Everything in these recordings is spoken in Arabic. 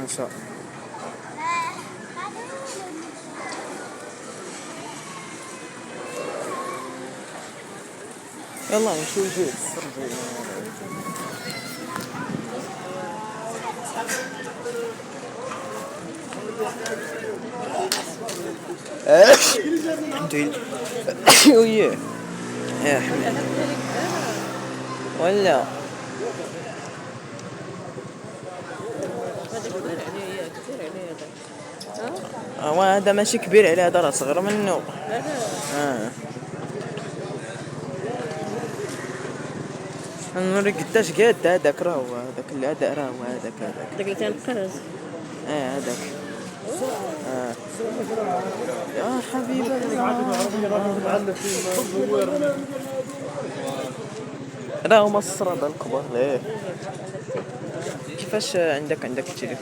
ما شاء. يلا نشوف جيت الحمد لله. وياه يا حمد ولا هذا ماشي كبير عليه، هذا راه صغر منه. نوريك قداش قاد هذاك، راه هو هذاك الاداء، راه هو هذاك اللي تنقرز. هذاك. يا حبيب راه هما الصرادة الكبار ليه. كيفاش عندك التليفون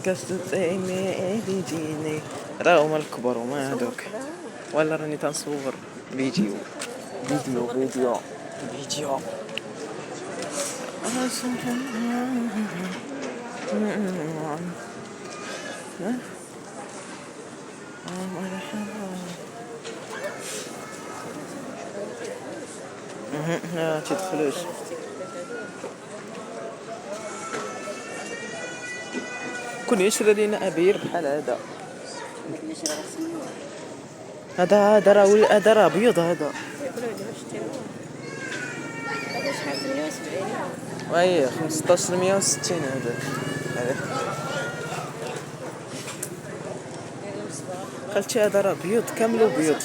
كاستطيمي بيجيني، راه هما الكبار وما هذوك. ولا راني تنصور فيديو. تدخلوش. كون يشري لينا ابير بحال هذا. هذا راه ابيض هذا. وي 1560 هذا. قلت هذا راه بيض كامل بيض.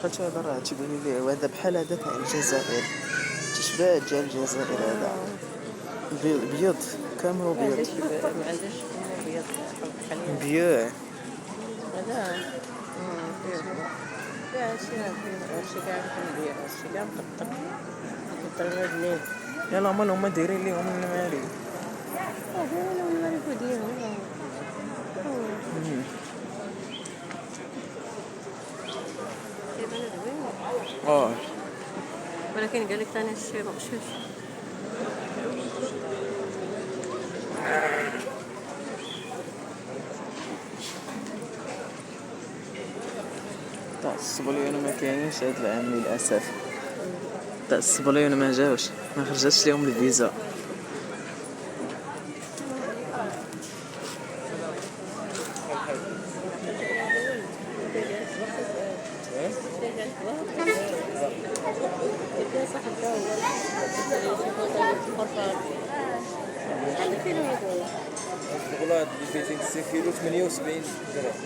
قلت هذا راه تيقولوا لي هذا بحال هذا تاع الجزائر، تشبه ديال الجزائر هذا. بيض كامل بيض. ما عندوش بيض بيض هذا. هادشي كاع مقطر. يلا مال هما دايرين ليهم الماري. ولكن قال لك ثاني الشيء مغشوش. تاع الصبليون ما كاينينش هاد العام للاسف. تاع الصبليون ما جاوش، ما خرجتش لهم الفيزا. الغلاد اللي فيه 90 كيلو 78 درهم.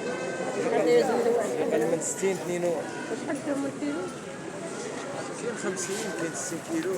أقل من 60 2. شحال فيهم الكيلو؟ كاين 50 كاين 60 كيلو.